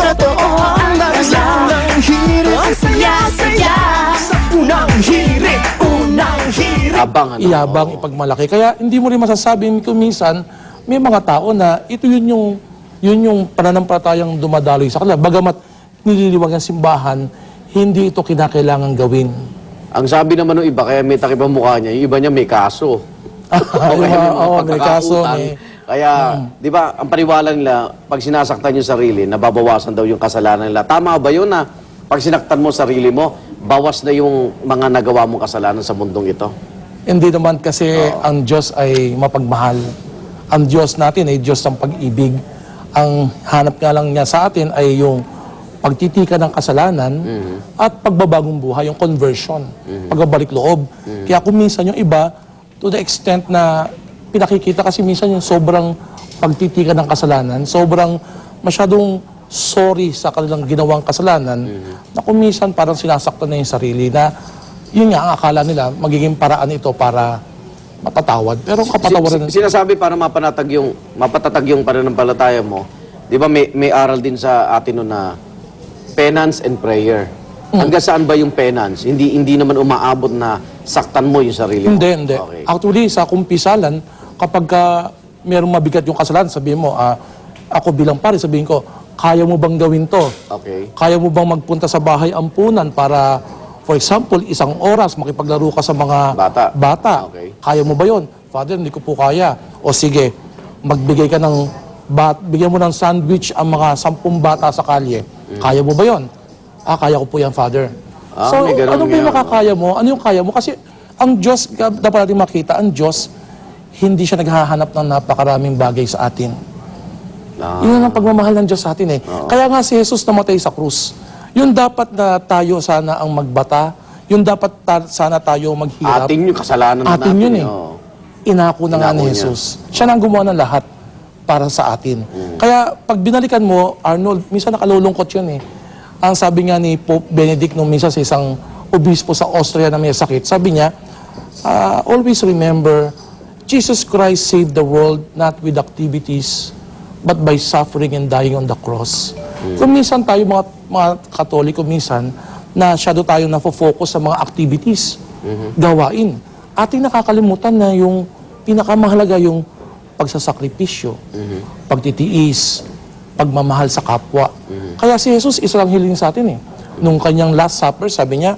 totoo ang unang hirit. Ang saya-saya sa unang hirit. Unang hirit. Abang, ano? Iyabang, ipagmalaki. Kaya hindi mo rin masasabi kung minsan may mga tao na ito yun yung pananampalatayang dumadaloy sa kanila. Bagamat nililiwag ang simbahan, hindi ito kinakailangan gawin. Ang sabi naman ng iba, kaya may takip ang mukha niya, yung iba niya may kaso. May kaso. Kaya, di ba, ang paniwala nila, pag sinasaktan yung sarili, nababawasan daw yung kasalanan nila. Tama ba yun na pag sinaktan mo sarili mo, bawas na yung mga nagawa mong kasalanan sa mundong ito? Hindi naman kasi ang Diyos ay mapagmahal. Ang Diyos natin ay Diyos ng pag-ibig. Ang hanap nga lang niya sa atin ay yung pagtitika ng kasalanan at pagbabagong buhay, yung conversion, pagbabalik loob. Kaya kung minsan yung iba, to the extent na pinakikita kasi minsan yung sobrang pagtitika ng kasalanan, sobrang masyadong sorry sa kanilang ginawang kasalanan, na kung minsan parang sinasaktan na yung sarili na yun nga ang akala nila, magiging paraan ito para matatawad. Pero kapatawaran Sinasabi para mapatatag yung pananampalataya mo, di ba may aral din sa atin nun na penance and prayer. Hanggang saan ba yung penance? Hindi naman umaabot na saktan mo yung sarili mo. Hindi. Okay. Actually, sa kumpisalan, kapag merong mabigat yung kasalanan, sabihin mo, ako bilang pare, sabihin ko, kaya mo bang gawin to? Okay. Kaya mo bang magpunta sa bahay ampunan para, for example, 1 oras makipaglaro ka sa mga bata? Okay. Kaya mo ba yon? Father, hindi ko po kaya. O sige, magbigay ka ng bigyan mo ng sandwich ang mga 10 bata sa kalye. Kaya mo ba yon? Kaya ko po yan, Father. So, may ganun ano ba yung nga, makakaya mo? Ano yung kaya mo? Kasi ang Diyos, dapat natin makita, ang Diyos, hindi siya naghahanap ng napakaraming bagay sa atin. Yun ang pagmamahal ng Diyos sa atin eh. Kaya nga si Jesus namatay sa krus. Yun dapat na tayo sana ang magbata. Yun dapat sana tayo maghirap. Atin yung kasalanan Atin natin. yun eh. Inako na nga ni Inako niya. Jesus. Siya nang gumawa ng lahat para sa atin. Kaya pag binalikan mo, Arnold, minsan nakalulungkot yun eh. Ang sabi nga ni Pope Benedict nung minsan sa isang obispo sa Austria na may sakit, sabi niya, always remember, Jesus Christ saved the world not with activities, but by suffering and dying on the cross. Kung minsan tayo mga Katoliko, minsan, na shadow tayo na-focus sa mga activities, gawain. Ating nakakalimutan na yung pinakamahalaga yung pagsasakripisyo, pagtitiis, pagmamahal sa kapwa. Kaya si Jesus, isa lang hiling sa atin eh. Nung kanyang Last Supper, sabi niya,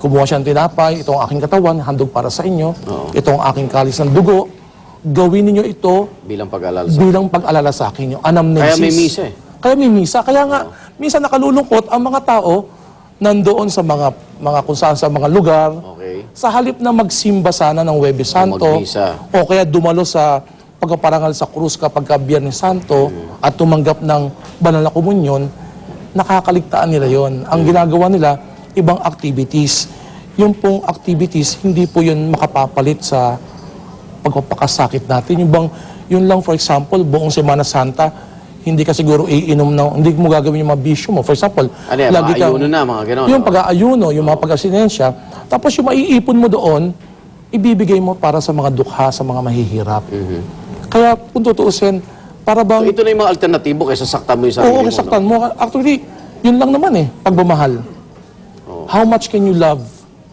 kumuha siya ng tinapay, ito ang aking katawan, handog para sa inyo, ito ang aking kalis ng dugo, gawin ninyo ito Bilang pag-alala sa akin, yung anamnesis. Kaya may misa eh. Kaya may misa. Kaya nga, minsan nakalulungkot ang mga tao nandoon sa mga kung saan sa mga lugar, Okay. sa halip na magsimba sana ng Huwebes Santo, Magmisa. o kaya dumalo sa pagpaparangal sa krus kapag Biyernes Santo at tumanggap ng banal na komunyon, nakakaligtaan nila yon. Ang ginagawa nila, ibang activities. Yung pong activities, hindi po yun makapapalit sa pagpapakasakit natin. Yun lang, for example, buong Semana Santa, hindi ka siguro iinom na, hindi mo gagawin yung mga bisyo mo. For example, Ano yan, mga ayuno na, mga gano'n. yung pag-aayuno, yung mga pag-asinensya, tapos yung maiipon mo doon, ibibigay mo para sa mga dukha, sa mga mahihirap. Kaya kung tutuusin, para So, bang... ito na yung mga alternatibo kaysa saktan mo yung sarili Oo, mo. saktan mo. Actually, yun lang naman eh, pagmamahal. How much can you love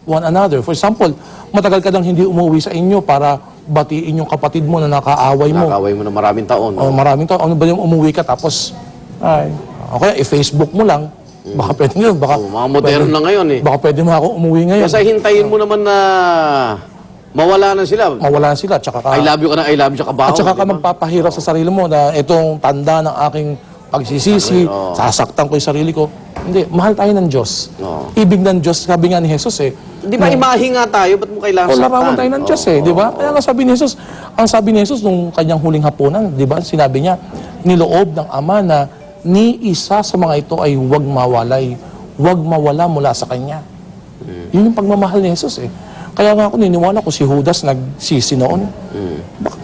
one another? For example, matagal ka nang hindi umuwi sa inyo para batiin yung kapatid mo na nakaaway mo. Nakakaway mo na maraming taon. O maraming tao, ano ba yung umuwi ka tapos, okay, i-Facebook mo lang. Baka pwede nyo, baka... Mga modern na ngayon eh. Baka pwede mo ako umuwi ngayon. Kasi hintayin mo naman na mawala na sila. Mawala sila, tsaka ka... I love you ka na, I love you ka baho. At saka ka magpapahirap sa sarili mo na itong tanda ng aking pagsisisi, sasaktan ko yung sarili ko. Hindi, mahal tayo ng Diyos. Ibig ng Diyos, sabi nga ni Jesus eh. Di ba imahe nga tayo, ba't mo kailangan saktan? Larawan tayo ng Diyos eh, di ba? Kaya nga sabi ni Jesus, ang sabi ni Jesus nung kanyang huling hapunan, di ba? Sinabi niya, niloob ng Ama na ni isa sa mga ito ay huwag mawalay, huwag mawala mula sa Kanya. Yun yung pagmamahal ni Jesus eh. Kaya nga ako niniwala ko si Judas nagsisi noon.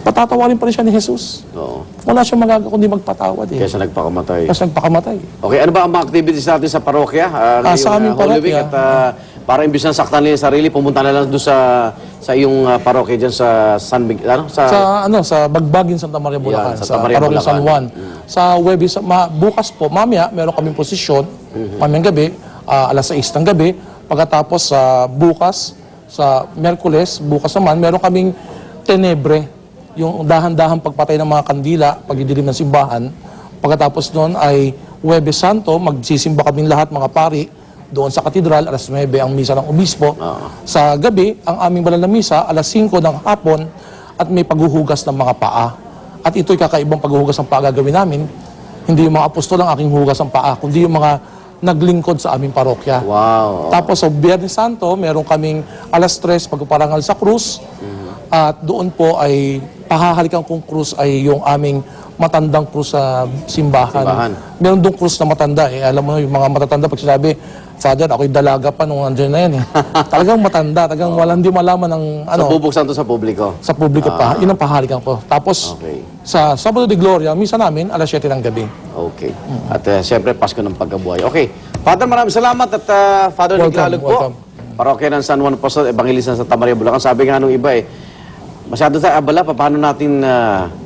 Patatawarin pa rin siya ni Jesus. Oo. Wala siyang magagawa kundi magpatawad eh. Kaysa nagpakamatay. Kasi nagpakamatay. Okay, ano ba ang mga activities natin sa parokya? Sa aming Holy Week parokya, at para imbis na saktan nila yung sarili, pumunta na lang doon sa iyong parokya dyan sa San Miguel, Sa Bagbagin, Santa Maria, Bulacan, Yan, sa Santa Maria, Parokya San Bulacan. Juan. Sa Huwebes, bukas po, mamaya, meron kaming posisyon, mamayang gabi, alas 6 ng gabi. Pagkatapos sa bukas, sa Merkules, bukas naman, meron kaming tenebre, yung dahan-dahan pagpatay ng mga kandila, pagdidilim ng simbahan. Pagkatapos noon ay Huwebes Santo, magsisimba kaming lahat mga pari doon sa katedral, alas 9 ang misa ng obispo. Sa gabi, ang aming banal na misa, alas 5 ng hapon, at may paghuhugas ng mga paa. At ito'y kakaibang paghuhugas ng paa gagawin namin. Hindi yung mga apostol ang aking hugas ng paa, kundi yung mga naglingkod sa aming parokya. Wow. Tapos sa Biyernes Santo, meron kaming alas 3 pagpaparangal sa krus. At doon po ay pahahalikan kong krus ay yung aming matandang krus sa simbahan. Meron doon krus na matanda. Alam mo, yung mga matatanda pag sinabi, Father, ako'y dalaga pa nung andyan na yan. Talagang matanda, talagang walang di malaman ng So, bubuksan to sa publiko? sa publiko pa. Yun ang pahahalikan ko. Tapos Okay. sa Sabado de Gloria, misa namin, alas 7 ng gabi. Okay. At siyempre, Pasko ng Pagkabuhay. Okay. Father, maraming salamat at Father Welcome, Niglalog po. welcome. Parokya ng San Juan Apostol, Evangelista ng Santa Maria, Bulacan. Sabi nga nung iba masyado tayo abala, paano natin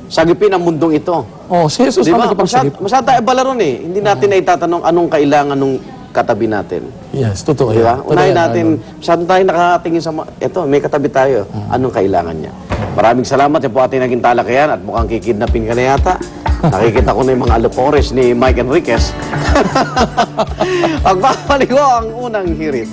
sagipin ang mundong ito? Oh, si Jesus Di ang ba? nakipagsagip. Masyado tayo abala ron eh. Hindi natin na itatanong anong kailangan nung katabi natin. Yes, totoo Di yan. ba? Totoo Unahin yan, natin, masyado tayo nakatingin sa, eto, may katabi tayo. Anong kailangan niya? Maraming salamat. Yan po ating naging talakayan at mukhang kikidnapin ka na yata. Nakikita ko na yung mga alupores ni Mike Enriquez. Pagpapaligo ang unang hirit.